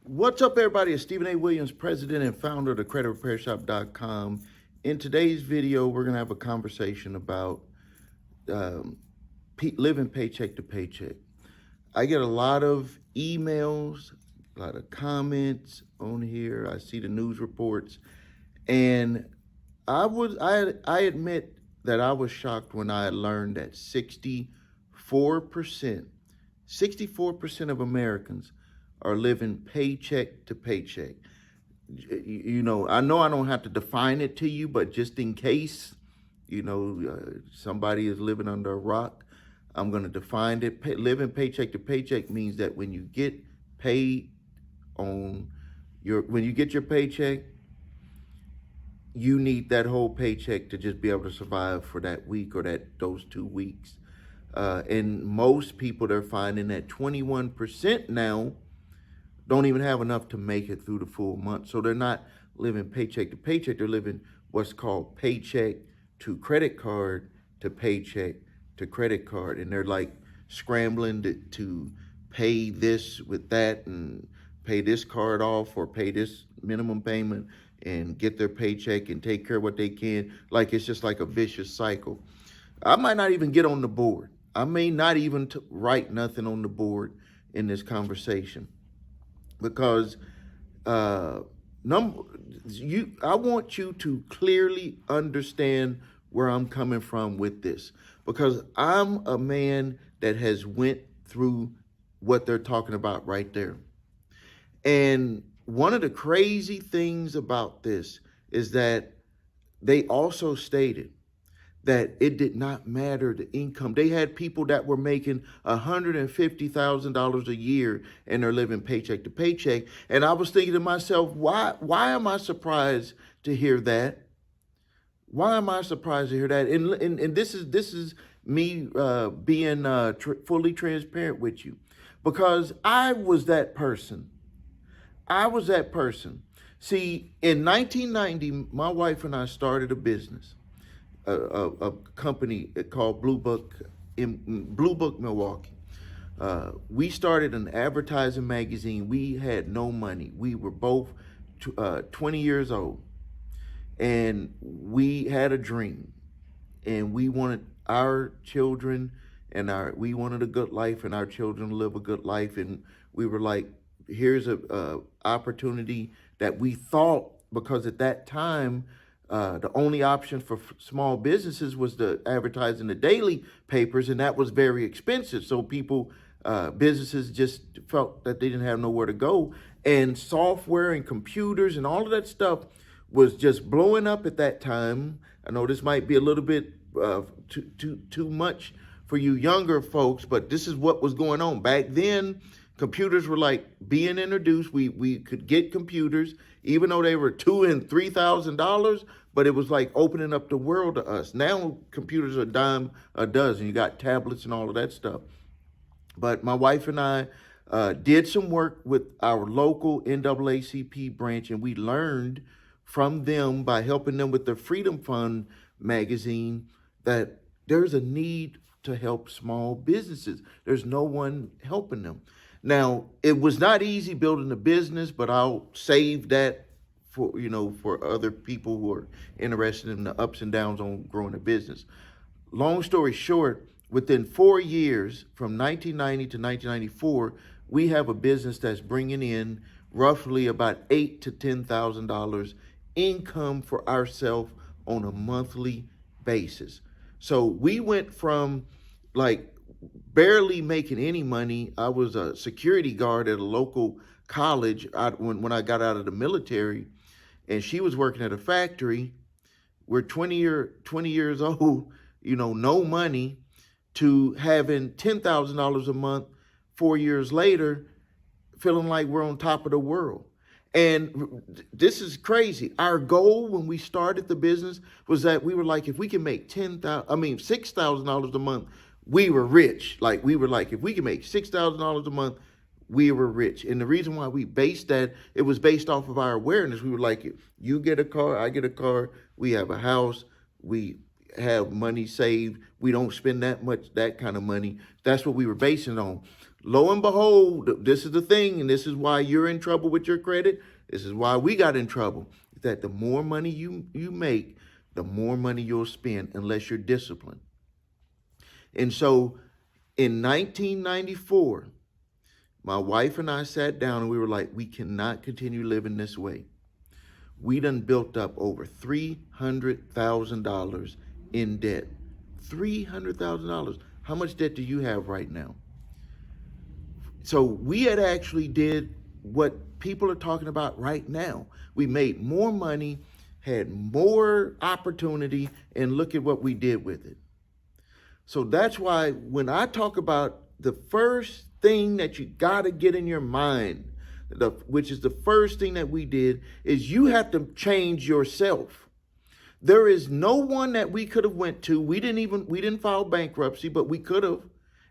What's up, everybody? It's Stephen A. Williams, president and founder of the creditrepairshop.com. In today's video, we're going to have a conversation about um, living paycheck to paycheck. I get a lot of emails, a lot of comments on here. I see the news reports, and I admit that I was shocked when I learned that 64% of Americans are living paycheck to paycheck. I know I don't have to define it to you, but just in case, somebody is living under a rock, I'm going to define it. Living paycheck to paycheck means that when you get paid when you get your paycheck, you need that whole paycheck to just be able to survive for that week or those 2 weeks. And most people, they're finding that 21% now don't even have enough to make it through the full month. So they're not living paycheck to paycheck. They're living what's called paycheck to credit card to paycheck to credit card. And they're like scrambling to pay this with that and pay this card off or pay this minimum payment and get their paycheck and take care of what they can. Like it's just like a vicious cycle. I might not even get on the board. I may not even write nothing on the board in this conversation. Because I want you to clearly understand where I'm coming from with this, because I'm a man that has went through what they're talking about right there. And one of the crazy things about this is that they also stated that it did not matter the income. They had people that were making $150,000 a year and they're living paycheck to paycheck. And I was thinking to myself, why am I surprised to hear that? Why am I surprised to hear that? And this is me being fully transparent with you, because I was that person. See, in 1990, my wife and I started a business. A company called Blue Book Milwaukee. We started an advertising magazine. We had no money. We were both 20 years old, and we had a dream, and we wanted our children we wanted a good life, and our children to live a good life. And we were like, here's a opportunity that we thought, because at that time, the only option for small businesses was to advertise in the daily papers, and that was very expensive. So businesses just felt that they didn't have nowhere to go. And software and computers and all of that stuff was just blowing up at that time. I know this might be a little bit too much for you younger folks, but this is what was going on. Back then, computers were like being introduced. We could get computers, even though they were $2,000 and $3,000, but it was like opening up the world to us. Now computers are a dime a dozen. You got tablets and all of that stuff. But my wife and I did some work with our local NAACP branch, and we learned from them by helping them with the Freedom Fund magazine that there's a need to help small businesses. There's no one helping them. Now, it was not easy building a business, but I'll save that for other people who are interested in the ups and downs on growing a business. Long story short, within 4 years, from 1990 to 1994, we have a business that's bringing in roughly about $8,000 to $10,000 income for ourselves on a monthly basis. So we went from like barely making any money. I was a security guard at a local college when I got out of the military, and she was working at a factory. We're 20 years old, no money, to having $10,000 a month 4 years later, feeling like we're on top of the world. And this is crazy. Our goal when we started the business was that we were like, if we can make $6,000 a month, we were rich. Like we were like, if we can make $6,000 a month, we were rich. And the reason why we based that, it was based off of our awareness. We were like, you get a car, I get a car, we have a house, we have money saved, we don't spend that kind of money. That's what we were basing it on. Lo and behold, this is the thing, and this is why you're in trouble with your credit. This is why we got in trouble. That the more money you make, the more money you'll spend unless you're disciplined. And so in 1994, my wife and I sat down and we were like, we cannot continue living this way. We done built up over $300,000 in debt. $300,000. How much debt do you have right now? So we had actually did what people are talking about right now. We made more money, had more opportunity, and look at what we did with it. So that's why when I talk about the first thing that you got to get in your mind, which is the first thing that we did, is you have to change yourself. There is no one that we could have went to. We didn't file bankruptcy, but we could have.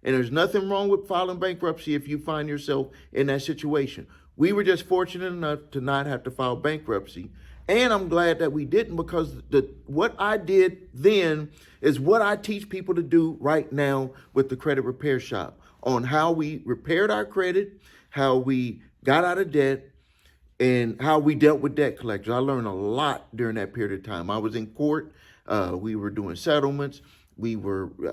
And there's nothing wrong with filing bankruptcy if you find yourself in that situation. We were just fortunate enough to not have to file bankruptcy. And I'm glad that we didn't, because what I did then is what I teach people to do right now with the Credit Repair Shop, on how we repaired our credit, how we got out of debt, and how we dealt with debt collectors. I learned a lot during that period of time. I was in court. We were doing settlements. We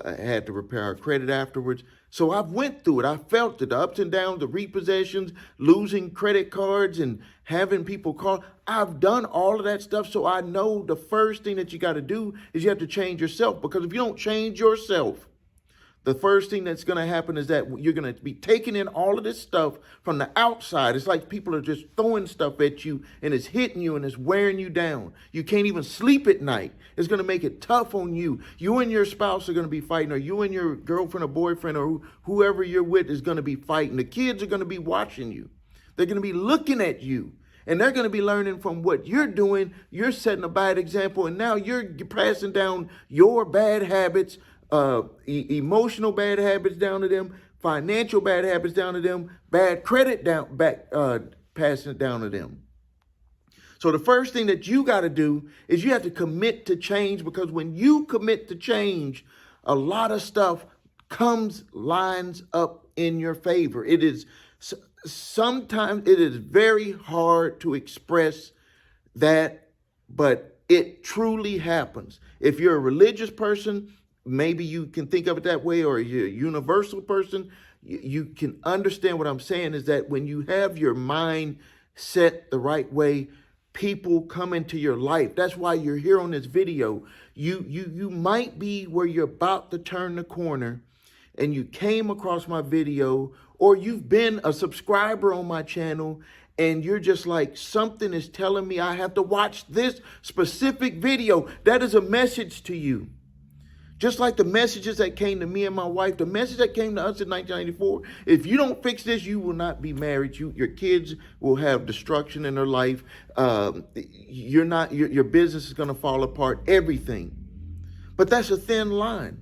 had to repair our credit afterwards. So I've went through it. I felt it, the ups and downs, the repossessions, losing credit cards and having people call. I've done all of that stuff. So I know the first thing that you got to do is you have to change yourself. Because if you don't change yourself, the first thing that's going to happen is that you're going to be taking in all of this stuff from the outside. It's like people are just throwing stuff at you, and it's hitting you and it's wearing you down. You can't even sleep at night. It's going to make it tough on you. You and your spouse are going to be fighting, or you and your girlfriend or boyfriend or whoever you're with is going to be fighting. The kids are going to be watching you. They're going to be looking at you. And they're going to be learning from what you're doing. You're setting a bad example, and now you're passing down your bad habits, emotional bad habits down to them, financial bad habits down to them, bad credit passing it down to them. So the first thing that you got to do is you have to commit to change, because when you commit to change, a lot of stuff lines up in your favor. Sometimes it is very hard to express that, but it truly happens. If you're a religious person, maybe you can think of it that way, or you're a universal person, you can understand what I'm saying is that when you have your mind set the right way, people come into your life. That's why you're here on this video. You might be where you're about to turn the corner and you came across my video, or you've been a subscriber on my channel and you're just like, something is telling me I have to watch this specific video. That is a message to you. Just like the messages that came to me and my wife, the message that came to us in 1994, if you don't fix this, you will not be married. Your kids will have destruction in their life. Your business is going to fall apart, everything. But that's a thin line.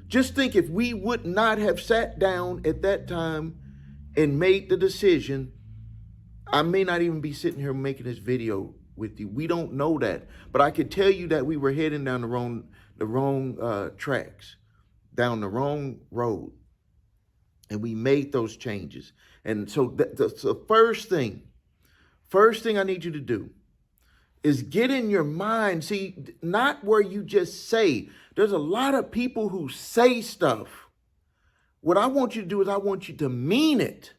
Just think, if we would not have sat down at that time and made the decision, I may not even be sitting here making this video with you. We don't know that. But I can tell you that we were heading down the wrong tracks, down the wrong road. And we made those changes. And so the first thing I need you to do is get in your mind. See, not where you just say. There's a lot of people who say stuff. What I want you to do is I want you to mean it.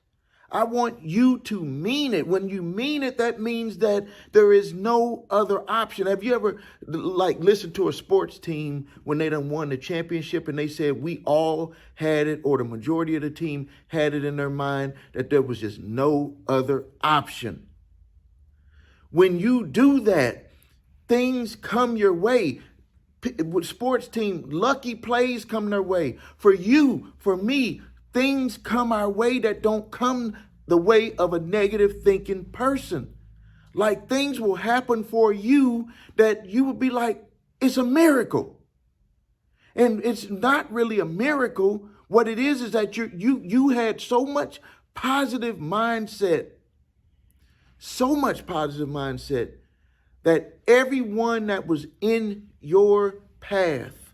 I want you to mean it. When you mean it, that means that there is no other option. Have you ever listened to a sports team when they done won the championship and they said we all had it, or the majority of the team had it in their mind that there was just no other option? When you do that, things come your way. With sports team, lucky plays come their way. For you, for me, things come our way that don't come the way of a negative thinking person. Like, things will happen for you that you would be like, it's a miracle. And it's not really a miracle. What it is that you had so much positive mindset, that everyone that was in your path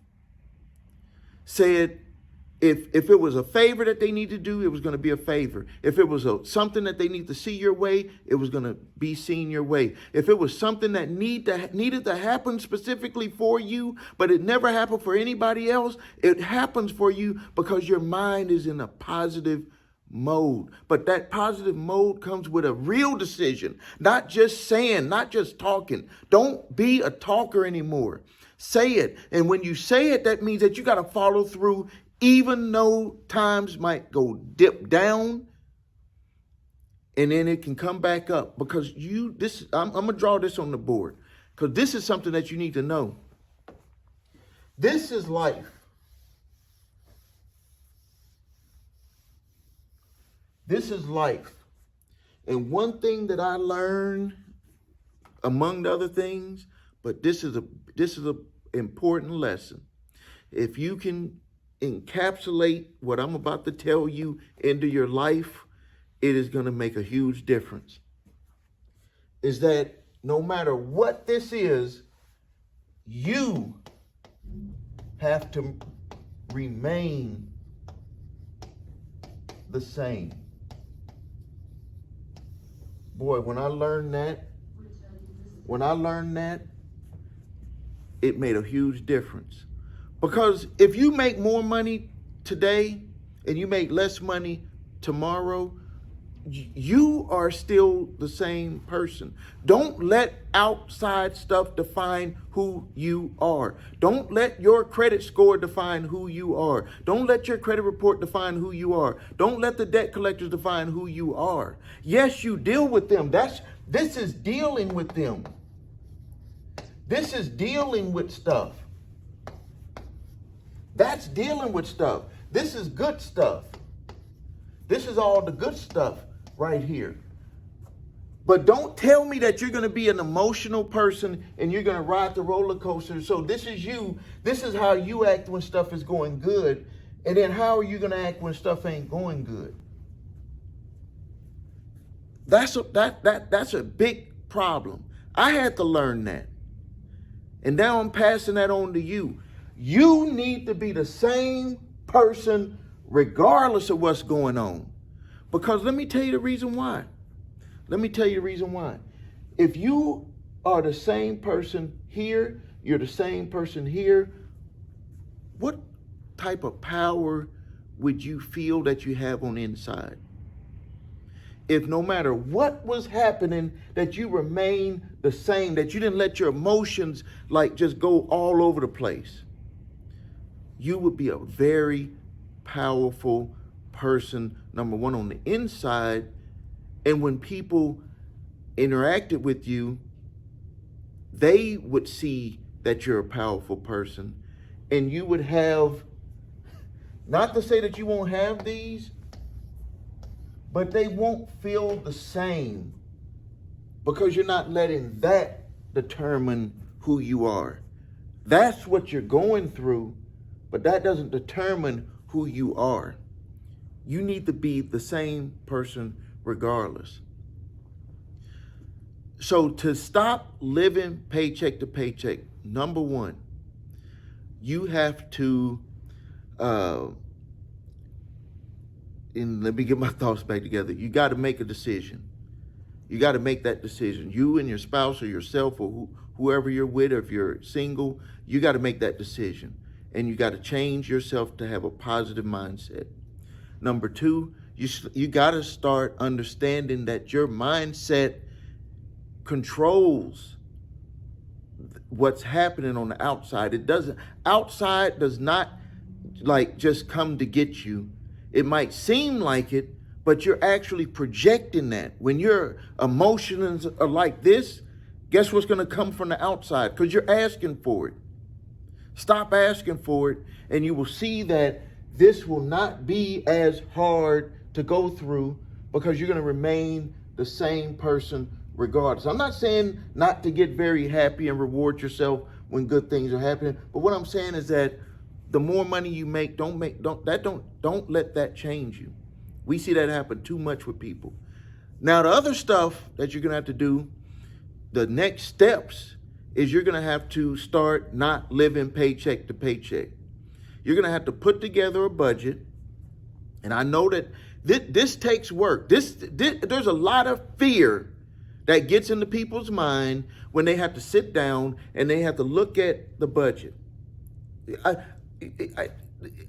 said, If it was a favor that they need to do, it was going to be a favor. If it was something that they need to see your way, it was going to be seen your way. If it was something that needed to happen specifically for you, but it never happened for anybody else, it happens for you because your mind is in a positive mode. But that positive mode comes with a real decision, not just saying, not just talking. Don't be a talker anymore. Say it. And when you say it, that means that you got to follow through, even though times might go dip down and then it can come back up, because I'm going to draw this on the board because this is something that you need to know. This is life. This is life. And one thing that I learned, among the other things, but this is a important lesson. If you can encapsulate what I'm about to tell you into your life, it is going to make a huge difference. Is that no matter what this is, you have to remain the same. Boy, when I learned that, it made a huge difference. Because if you make more money today and you make less money tomorrow, you are still the same person. Don't let outside stuff define who you are. Don't let your credit score define who you are. Don't let your credit report define who you are. Don't let the debt collectors define who you are. Yes, you deal with them. This is dealing with them. This is dealing with stuff. That's dealing with stuff. This is good stuff. This is all the good stuff right here. But don't tell me that you're going to be an emotional person and you're going to ride the roller coaster. So this is you. This is how you act when stuff is going good. And then how are you going to act when stuff ain't going good? That's a big problem. I had to learn that. And now I'm passing that on to you. You need to be the same person regardless of what's going on. Because let me tell you the reason why. If you are the same person here, you're the same person here, what type of power would you feel that you have on the inside? If no matter what was happening, that you remain the same, that you didn't let your emotions like just go all over the place, you would be a very powerful person, number one, on the inside. And when people interacted with you, they would see that you're a powerful person. And you would have, not to say that you won't have these, but they won't feel the same because you're not letting that determine who you are. That's what you're going through, but that doesn't determine who you are. You need to be the same person regardless. So to stop living paycheck to paycheck, number one, you have to, and let me get my thoughts back together. You got to make a decision. You got to make that decision. You and your spouse or yourself or whoever you're with, or if you're single, you got to make that decision. And you got to change yourself to have a positive mindset. Number two, you got to start understanding that your mindset controls what's happening on the outside. Outside does not like just come to get you. It might seem like it, but you're actually projecting that. When your emotions are like this, guess what's going to come from the outside? Because you're asking for it. Stop asking for it, and you will see that this will not be as hard to go through because you're going to remain the same person regardless. I'm not saying not to get very happy and reward yourself when good things are happening, but what I'm saying is that the more money you make, don't let that change you. We see that happen too much with people. Now, the other stuff that you're going to have to do, the next steps, is you're going to have to start not living paycheck to paycheck. You're going to have to put together a budget. And I know that this takes work. There's a lot of fear that gets into people's mind when they have to sit down and they have to look at the budget. I, I,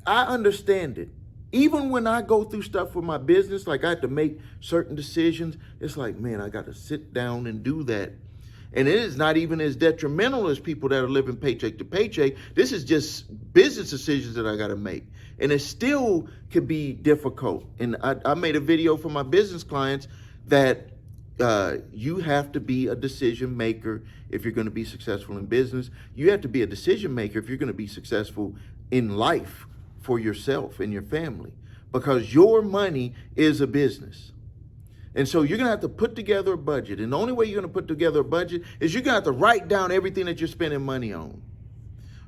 I understand it. Even when I go through stuff for my business, like I have to make certain decisions, it's like, man, I got to sit down and do that. And it is not even as detrimental as people that are living paycheck to paycheck. This is just business decisions that I got to make. And it still could be difficult. And I made a video for my business clients that you have to be a decision maker if you're going to be successful in business. You have to be a decision maker if you're going to be successful in life for yourself and your family, because your money is a business. And so you're going to have to put together a budget. And the only way you're going to put together a budget is you're going to have to write down everything that you're spending money on.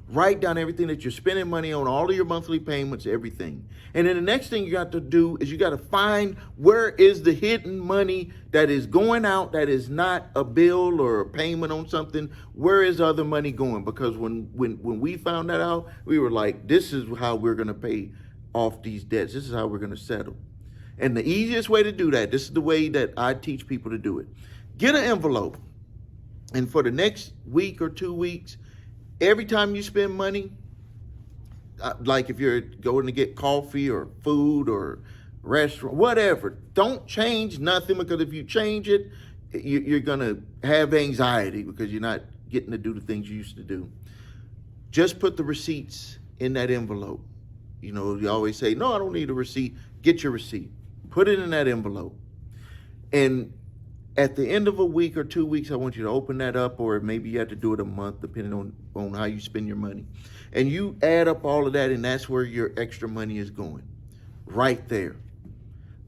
Write down everything that you're spending money on, all of your monthly payments, everything. And then the next thing you got to do is you got to find where is the hidden money that is going out that is not a bill or a payment on something. Where is other money going? Because when we found that out, we were like, this is how we're going to pay off these debts. This is how we're going to settle. And the easiest way to do that, this is the way that I teach people to do it. Get an envelope. And for the next week or 2 weeks, every time you spend money, like if you're going to get coffee or food or restaurant, whatever, don't change nothing, because if you change it, you're going to have anxiety because you're not getting to do the things you used to do. Just put the receipts in that envelope. You know, you always say, no, I don't need a receipt. Get your receipt. Put it in that envelope. And at the end of a week or 2 weeks, I want you to open that up, or maybe you have to do it a month, depending on how you spend your money. And you add up all of that, and that's where your extra money is going. Right there.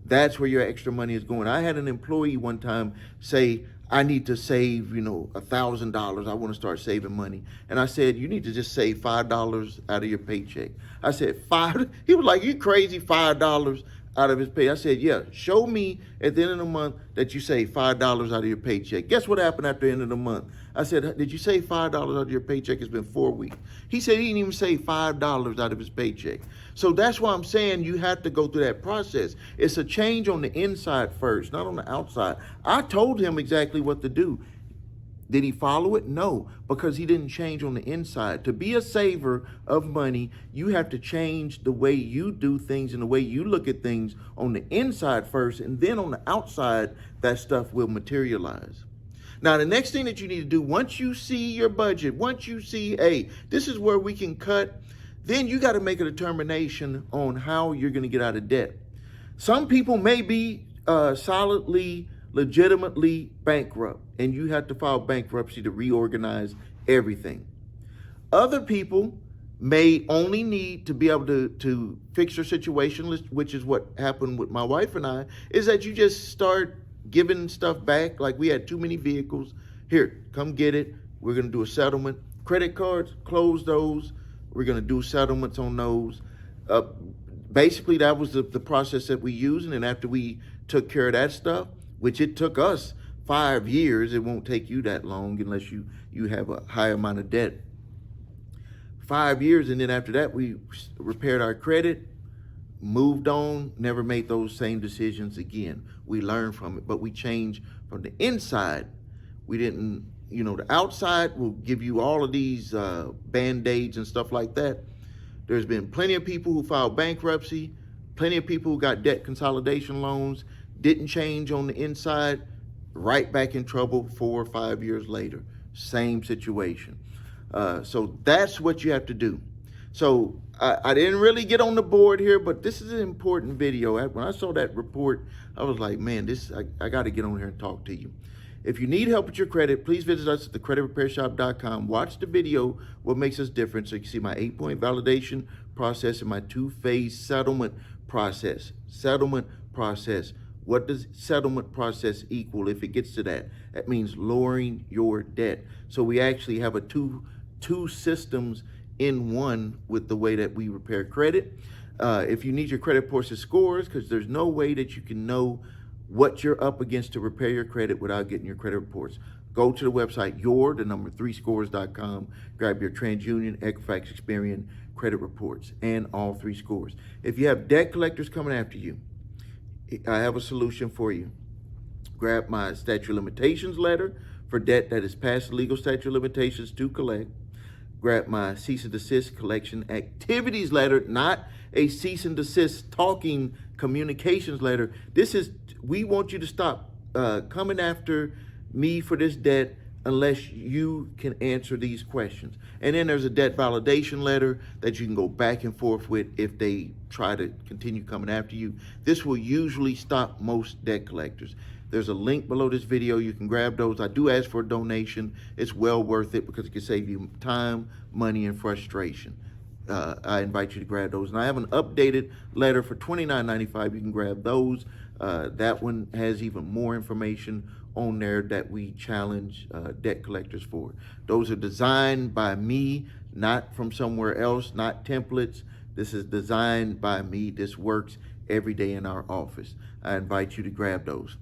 That's where your extra money is going. I had an employee one time say, I need to save, $1,000. I want to start saving money. And I said, you need to just save $5 out of your paycheck. I said, $5? He was like, you crazy, $5 out of his pay. I said, yeah, show me at the end of the month that you save $5 out of your paycheck. Guess what happened after the end of the month? I said, did you save $5 out of your paycheck? It's been 4 weeks. He said he didn't even save $5 out of his paycheck. So that's why I'm saying you have to go through that process. It's a change on the inside first, not on the outside. I told him exactly what to do. Did he follow it? No, because he didn't change on the inside. To be a saver of money, you have to change the way you do things and the way you look at things on the inside first, and then on the outside, that stuff will materialize. Now, the next thing that you need to do, once you see your budget, once you see, hey, this is where we can cut, then you got to make a determination on how you're going to get out of debt. Some people may be solidly, legitimately bankrupt, and you have to file bankruptcy to reorganize everything. Other people may only need to be able to fix their situation, which is what happened with my wife and I, is that you just start giving stuff back. Like, we had too many vehicles. Here, come get it. We're going to do a settlement. Credit cards, close those. We're going to do settlements on those. Basically, that was the process that we used. And then after we took care of that stuff, which it took us 5 years, it won't take you that long unless you have a high amount of debt. 5 years, and then after that, we repaired our credit, moved on, never made those same decisions again. We learned from it, but we changed from the inside. We didn't, the outside will give you all of these Band-Aids and stuff like that. There's been plenty of people who filed bankruptcy, plenty of people who got debt consolidation loans, didn't change on the inside, right back in trouble 4 or 5 years later. Same situation. So that's what you have to do. So I didn't really get on the board here, but this is an important video. When I saw that report, I was like, man, I got to get on here and talk to you. If you need help with your credit, please visit us at thecreditrepairshop.com. Watch the video, what makes us different, so you can see my 8-point validation process and my 2-phase settlement process. Settlement process. What does settlement process equal if it gets to that? That means lowering your debt. So we actually have two systems in one with the way that we repair credit. If you need your credit reports and scores, because there's no way that you can know what you're up against to repair your credit without getting your credit reports. Go to the website, the number 3scores.com, grab your TransUnion, Equifax, Experian credit reports, and all 3 scores. If you have debt collectors coming after you, I have a solution for you. Grab my statute of limitations letter for debt that is past the legal statute of limitations to collect. Grab my cease and desist collection activities letter, not a cease and desist talking communications letter. We want you to stop coming after me for this debt unless you can answer these questions. And then there's a debt validation letter that you can go back and forth with if they try to continue coming after you. This will usually stop most debt collectors. There's a link below this video. You can grab those. I do ask for a donation. It's well worth it because it can save you time, money, and frustration. I invite you to grab those. And I have an updated letter for $29.95. You can grab those. That one has even more information on there that we challenge debt collectors for. Those are designed by me, not from somewhere else, not templates. This is designed by me. This works every day in our office. I invite you to grab those.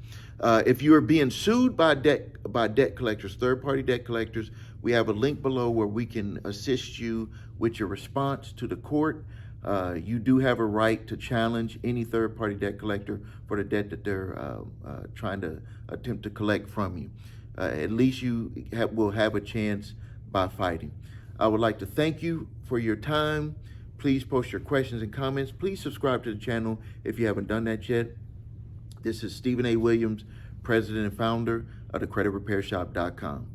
If you are being sued by debt collectors, third-party debt collectors, we have a link below where we can assist you with your response to the court. You do have a right to challenge any third-party debt collector for the debt that they're trying to attempt to collect from you. At least you will have a chance by fighting. I would like to thank you for your time. Please post your questions and comments. Please subscribe to the channel if you haven't done that yet. This is Stephen A. Williams, President and Founder of thecreditrepairshop.com.